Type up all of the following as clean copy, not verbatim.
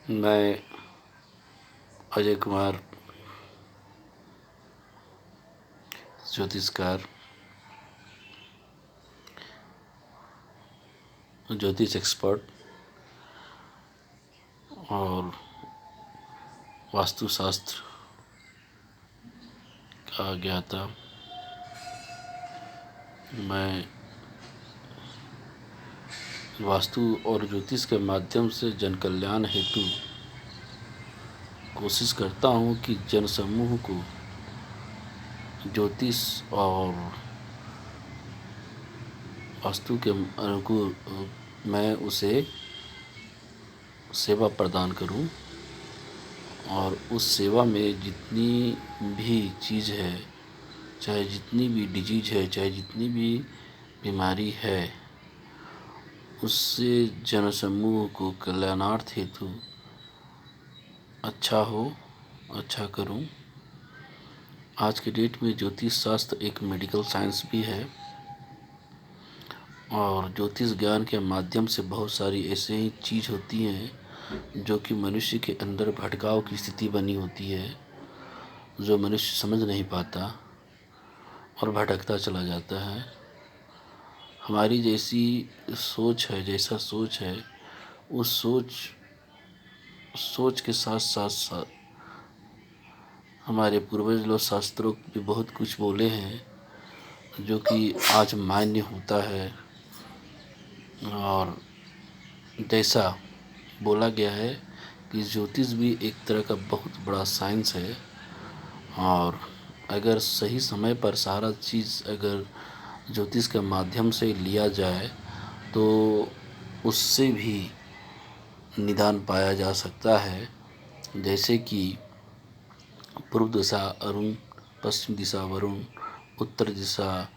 मैं अजय कुमार, ज्योतिषकार, ज्योतिष एक्सपर्ट और वास्तुशास्त्र का ज्ञाता। मैं वास्तु और ज्योतिष के माध्यम से जन कल्याण हेतु कोशिश करता हूँ कि जन समूह को ज्योतिष और वास्तु के अनुकूल मैं उसे सेवा प्रदान करूं और उस सेवा में जितनी भी चीज़ है, चाहे जितनी भी डिजीज है, चाहे जितनी भी बीमारी है, उससे जन समूह को कल्याणार्थ हेतु अच्छा करूं। आज के डेट में ज्योतिष शास्त्र एक मेडिकल साइंस भी है और ज्योतिष ज्ञान के माध्यम से बहुत सारी ऐसे ही चीज़ होती हैं जो कि मनुष्य के अंदर भटकाव की स्थिति बनी होती है, जो मनुष्य समझ नहीं पाता और भटकता चला जाता है। हमारी जैसी सोच है, जैसा सोच है, उस सोच के साथ साथ हमारे पूर्वज लोग शास्त्रों भी बहुत कुछ बोले हैं जो कि आज मान्य होता है। और जैसा बोला गया है कि ज्योतिष भी एक तरह का बहुत बड़ा साइंस है और अगर सही समय पर सारा चीज़ अगर ज्योतिष के माध्यम से लिया जाए तो उससे भी निदान पाया जा सकता है। जैसे कि पूर्व दिशा अरुण, पश्चिम दिशा वरुण, उत्तर दिशा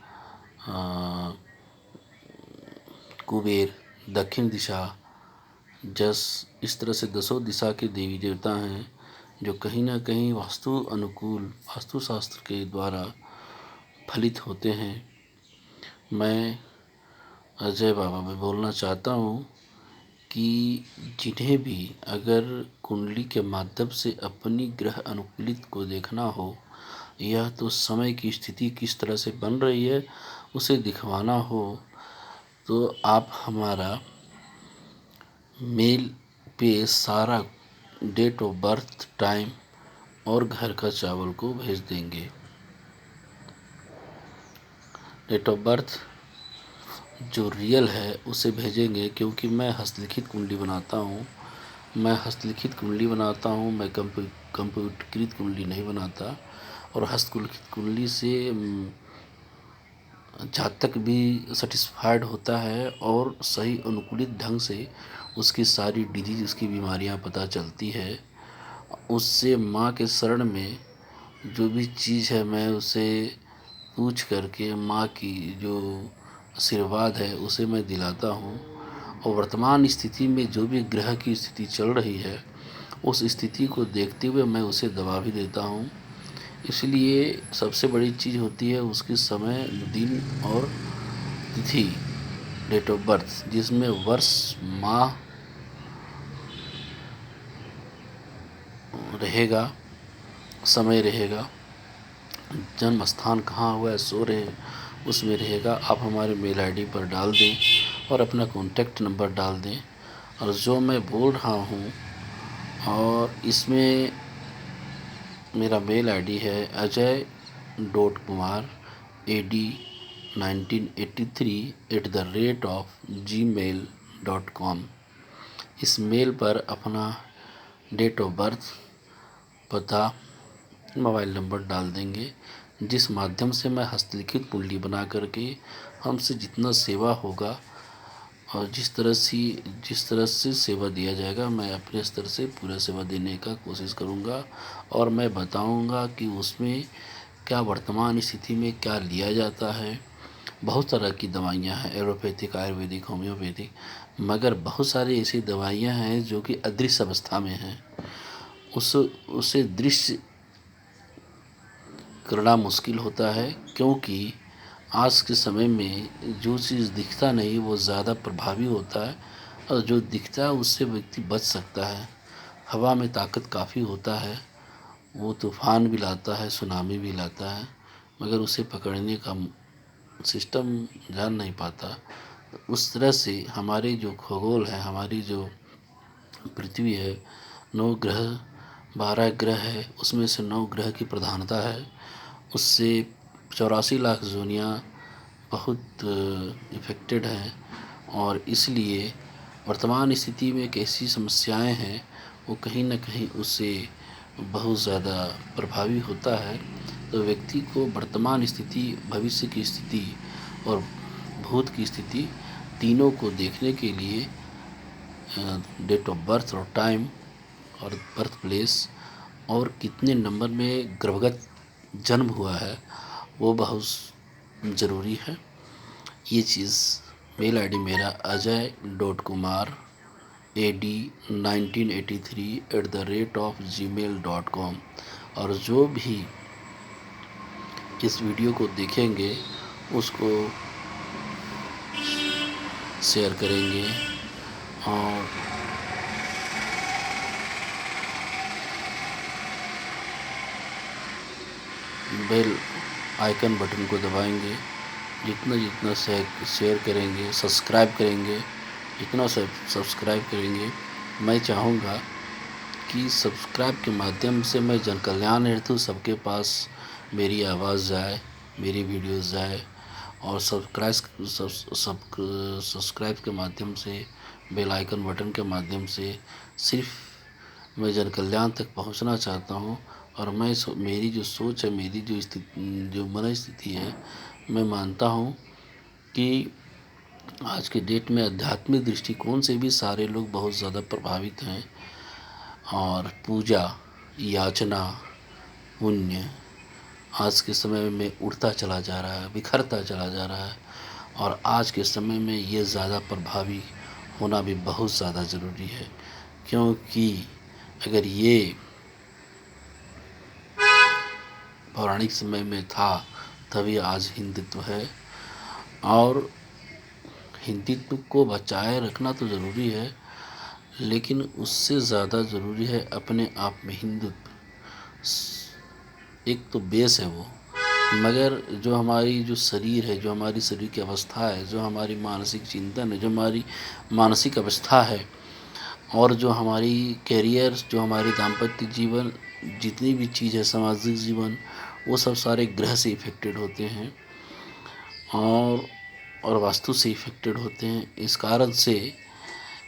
कुबेर, दक्षिण दिशा जस, इस तरह से दसों दिशा के देवी देवता हैं जो कहीं ना कहीं वास्तु अनुकूल वास्तुशास्त्र के द्वारा फलित होते हैं। मैं अजय बाबा में बोलना चाहता हूँ कि जिन्हें भी अगर कुंडली के माध्यम से अपनी ग्रह अनुकूलित को देखना हो या तो समय की स्थिति किस तरह से बन रही है उसे दिखवाना हो तो आप हमारा मेल पे सारा डेट ऑफ बर्थ, टाइम और घर का चावल को भेज देंगे। डेट ऑफ बर्थ जो रियल है उसे भेजेंगे, क्योंकि मैं हस्तलिखित कुंडली बनाता हूँ। मैं कंप्यूटरीकृत कुंडली नहीं बनाता और हस्तलिखित कुंडली से जातक भी सेटिस्फाइड होता है और सही अनुकूलित ढंग से उसकी सारी डिजीज, उसकी बीमारियां पता चलती है। उससे माँ के शरण में जो भी चीज़ है मैं उसे पूछ करके माँ की जो आशीर्वाद है उसे मैं दिलाता हूँ। और वर्तमान स्थिति में जो भी ग्रह की स्थिति चल रही है उस स्थिति को देखते हुए मैं उसे दवा भी देता हूँ। इसलिए सबसे बड़ी चीज़ होती है उसकी समय, दिन और तिथि, डेट ऑफ बर्थ, जिसमें वर्ष, माह रहेगा, समय रहेगा, जन्म स्थान कहाँ हुआ है सो रहे उसमें रहेगा। आप हमारे मेल आईडी पर डाल दें और अपना कॉन्टैक्ट नंबर डाल दें और जो मैं बोल रहा हूँ, और इसमें मेरा मेल आईडी है ajay.kumar1983@gmail.com। इस मेल पर अपना डेट ऑफ बर्थ, पता, मोबाइल नंबर डाल देंगे, जिस माध्यम से मैं हस्तलिखित कुंडली बना करके हमसे जितना सेवा होगा और जिस तरह से सेवा दिया जाएगा मैं अपने स्तर से पूरा सेवा देने का कोशिश करूंगा। और मैं बताऊंगा कि उसमें क्या वर्तमान स्थिति में क्या लिया जाता है। बहुत तरह की दवाइयाँ हैं, एलोपैथिक, आयुर्वेदिक, होम्योपैथिक, मगर बहुत सारी ऐसी दवाइयाँ हैं जो कि अदृश्य अवस्था में हैं। उसे दृश्य करना मुश्किल होता है, क्योंकि आज के समय में जो चीज़ दिखता नहीं वो ज़्यादा प्रभावी होता है और जो दिखता है उससे व्यक्ति बच सकता है। हवा में ताकत काफ़ी होता है, वो तूफ़ान भी लाता है, सुनामी भी लाता है, मगर उसे पकड़ने का सिस्टम जान नहीं पाता। उस तरह से हमारे जो खगोल है, हमारी जो पृथ्वी है, 9 ग्रह 12 ग्रह है, उसमें से 9 ग्रह की प्रधानता है। उससे 84 लाख जोनियाँ बहुत इफ़ेक्टेड हैं, और इसलिए वर्तमान स्थिति में कैसी समस्याएं हैं वो कहीं न कहीं उससे बहुत ज़्यादा प्रभावी होता है। तो व्यक्ति को वर्तमान स्थिति, भविष्य की स्थिति और भूत की स्थिति तीनों को देखने के लिए डेट ऑफ बर्थ और टाइम और बर्थ प्लेस और कितने नंबर में गर्भगत जन्म हुआ है वो बहुत ज़रूरी है। ये चीज़ मेल आईडी मेरा ajay.kumar AD1983 @gmail.com। और जो भी इस वीडियो को देखेंगे उसको शेयर करेंगे और बेल आइकन बटन को दबाएंगे। जितना जितना शेयर करेंगे, सब्सक्राइब करेंगे, जितना सब्सक्राइब करेंगे, मैं चाहूँगा कि सब्सक्राइब के माध्यम से मैं जन कल्याण हेतु सबके पास मेरी आवाज़ जाए, मेरी वीडियोस जाए। और सब्सक्राइब के माध्यम से, बेल आइकन बटन के माध्यम से सिर्फ मैं जन कल्याण तक पहुंचना चाहता हूं। और मेरी जो सोच है, मेरी जो स्थिति, जो मन स्थिति है, मैं मानता हूं कि आज के डेट में आध्यात्मिक दृष्टिकोण से भी सारे लोग बहुत ज़्यादा प्रभावित हैं। और पूजा, याचना, पुण्य आज के समय में उड़ता चला जा रहा है, बिखरता चला जा रहा है। और आज के समय में ये ज़्यादा प्रभावी होना भी बहुत ज़्यादा ज़रूरी है, क्योंकि अगर ये पौराणिक समय में था तभी आज हिंदुत्व है। और हिंदुत्व को बचाए रखना तो ज़रूरी है, लेकिन उससे ज़्यादा ज़रूरी है अपने आप में हिंदुत्व। एक तो बेस है वो, मगर जो हमारी जो शरीर है, जो हमारी शरीर की अवस्था है, जो हमारी मानसिक चिंतन है, जो हमारी मानसिक अवस्था है, और जो हमारी कैरियर, जो हमारी दाम्पत्य जीवन, जितनी भी चीज़ है, सामाजिक जीवन, वो सब सारे ग्रह से इफ़ेक्टेड होते हैं और वास्तु से इफ़ेक्टेड होते हैं। इस कारण से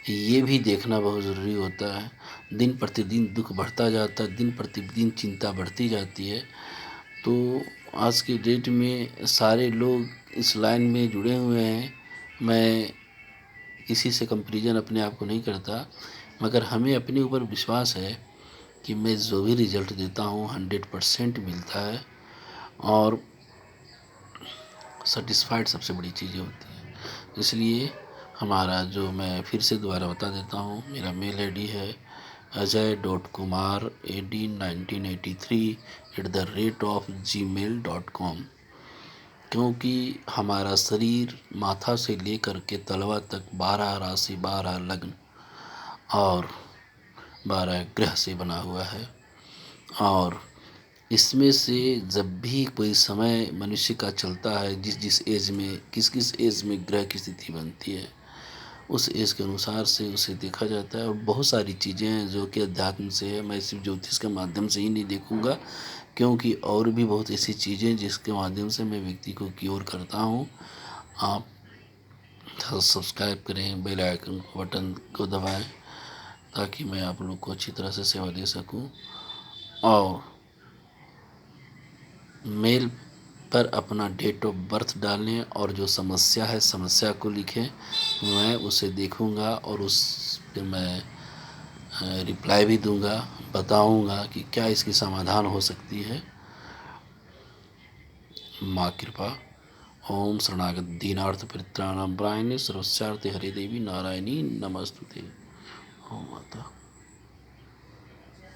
ये भी देखना बहुत ज़रूरी होता है। दिन प्रतिदिन दुख बढ़ता जाता है, दिन प्रतिदिन चिंता बढ़ती जाती है। तो आज के डेट में सारे लोग इस लाइन में जुड़े हुए हैं। मैं किसी से कंपैरिजन अपने आप को नहीं करता, मगर हमें अपने ऊपर विश्वास है कि मैं जो भी रिज़ल्ट देता हूँ 100% मिलता है। और सेटिस्फाइड सबसे बड़ी चीज़ें होती हैं। इसलिए हमारा जो, मैं फिर से दोबारा बता देता हूँ, मेरा मेल आईडी है ajay.kumar AD1983 @gmail.com। क्योंकि हमारा शरीर माथा से लेकर के तलवा तक 12 राशि, 12 लग्न और 12 ग्रह से बना हुआ है। और इसमें से जब भी कोई समय मनुष्य का चलता है, जिस जिस एज में, किस किस एज में ग्रह की स्थिति बनती है, उस एज के अनुसार से उसे देखा जाता है। और बहुत सारी चीज़ें हैं जो कि अध्यात्म से है। मैं सिर्फ ज्योतिष के माध्यम से ही नहीं देखूंगा, क्योंकि और भी बहुत ऐसी चीज़ें जिसके माध्यम से मैं व्यक्ति को क्योर करता हूँ। आप सब्सक्राइब करें, बेल आइकन बटन को दबाएं, ताकि मैं आप लोग को अच्छी तरह से सेवा दे सकूं। और मेल पर अपना डेट ऑफ बर्थ डालें और जो समस्या है, समस्या को लिखें। मैं उसे देखूंगा और उस पे मैं रिप्लाई भी दूंगा, बताऊंगा कि क्या इसकी समाधान हो सकती है। माँ कृपा। ओम शरणागत दीनार्थ परित्राणाय सर्वस्यार्थे हरे देवी नारायणी नमस्तुते। ओम माता।